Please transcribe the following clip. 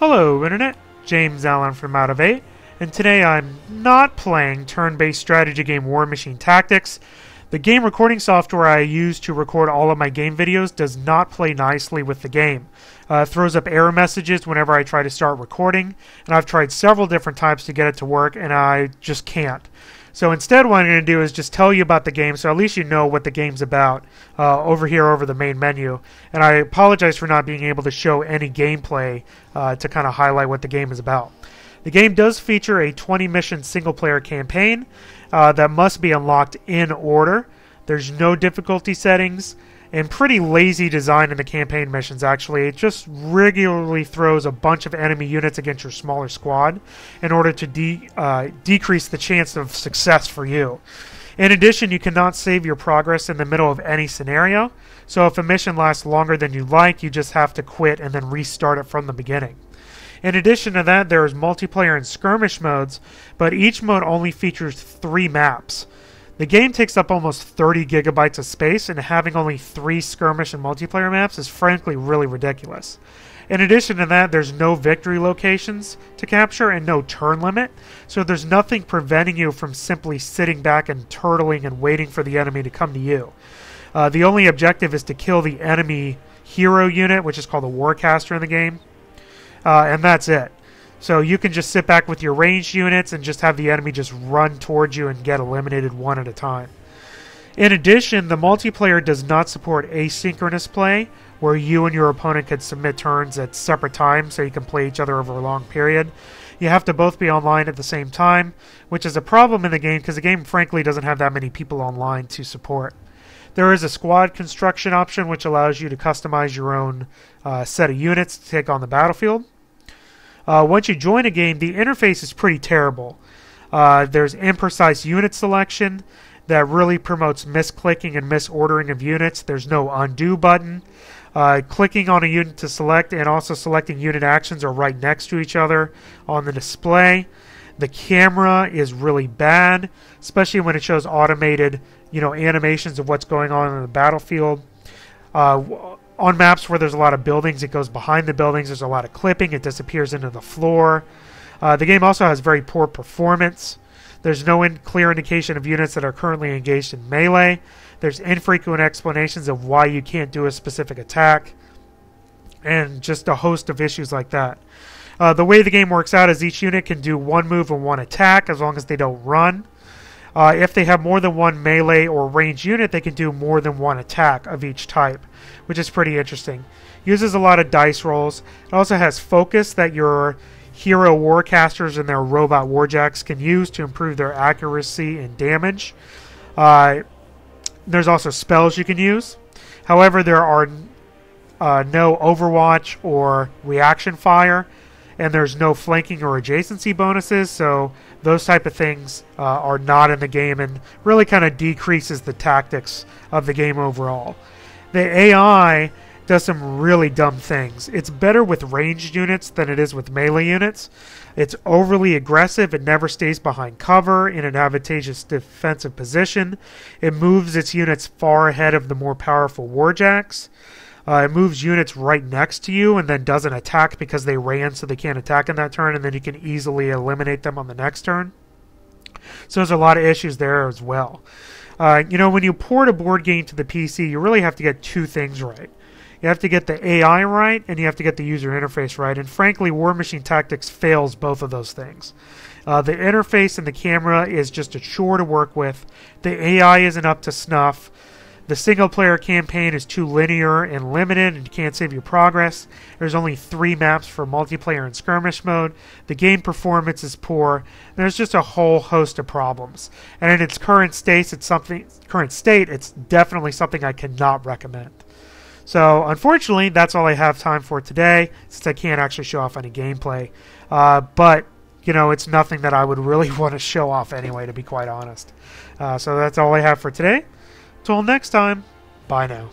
Hello Internet, James Allen from Out of 8, and today I'm not playing turn-based strategy game Warmachine Tactics. The game recording software I use to record all of my game videos does not play nicely with the game. It throws up error messages whenever I try to start recording, and I've tried several different times to get it to work, and I just can't. So instead what I'm going to do is just tell you about the game so at least you know what the game's about over here over the main menu. And I apologize for not being able to show any gameplay to kind of highlight what the game is about. The game does feature a 20-mission single-player campaign that must be unlocked in order. There's no difficulty settings, and pretty lazy design in the campaign missions, actually. It just regularly throws a bunch of enemy units against your smaller squad in order to decrease the chance of success for you. In addition, you cannot save your progress in the middle of any scenario, so if a mission lasts longer than you like, you just have to quit and then restart it from the beginning. In addition to that, there is multiplayer and skirmish modes, but each mode only features 3 maps. The game takes up almost 30 gigabytes of space, and having only 3 skirmish and multiplayer maps is frankly really ridiculous. In addition to that, there's no victory locations to capture and no turn limit, so there's nothing preventing you from simply sitting back and turtling and waiting for the enemy to come to you. The only objective is to kill the enemy hero unit, which is called a warcaster in the game, and that's it. So you can just sit back with your ranged units and just have the enemy just run towards you and get eliminated one at a time. In addition, the multiplayer does not support asynchronous play, where you and your opponent could submit turns at separate times so you can play each other over a long period. You have to both be online at the same time, which is a problem in the game because the game frankly doesn't have that many people online to support. There is a squad construction option which allows you to customize your own set of units to take on the battlefield. Once you join a game, the interface is pretty terrible. There's imprecise unit selection that really promotes misclicking and misordering of units. There's no undo button. Clicking on a unit to select and also selecting unit actions are right next to each other on the display. The camera is really bad, especially when it shows automated, animations of what's going on in the battlefield. On maps where there's a lot of buildings, it goes behind the buildings. There's a lot of clipping. It disappears into the floor. The game also has very poor performance. There's no clear indication of units that are currently engaged in melee. There's infrequent explanations of why you can't do a specific attack, and just a host of issues like that. The way the game works out is each unit can do 1 move and 1 attack as long as they don't run. If they have more than 1 melee or ranged unit, they can do more than 1 attack of each type, which is pretty interesting. Uses a lot of dice rolls. It also has focus that your hero warcasters and their robot warjacks can use to improve their accuracy and damage. There's also spells you can use. However, there are no overwatch or reaction fire, and there's no flanking or adjacency bonuses, so those type of things are not in the game and really kind of decreases the tactics of the game overall. The AI does some really dumb things. It's better with ranged units than it is with melee units. It's overly aggressive. It never stays behind cover in an advantageous defensive position. It moves its units far ahead of the more powerful warjacks. It moves units right next to you and then doesn't attack because they ran so they can't attack in that turn, and then you can easily eliminate them on the next turn. So there's a lot of issues there as well. When you port a board game to the PC, you really have to get 2 things right. You have to get the AI right, and you have to get the user interface right. And frankly, Warmachine Tactics fails both of those things. The interface and the camera is just a chore to work with. The AI isn't up to snuff. The single-player campaign is too linear and limited, and you can't save your progress. There's only 3 maps for multiplayer and skirmish mode. The game performance is poor. There's just a whole host of problems. And in its current state, it's definitely something I cannot recommend. So, unfortunately, that's all I have time for today, since I can't actually show off any gameplay. But it's nothing that I would really want to show off anyway, to be quite honest. So that's all I have for today. Till next time, bye now.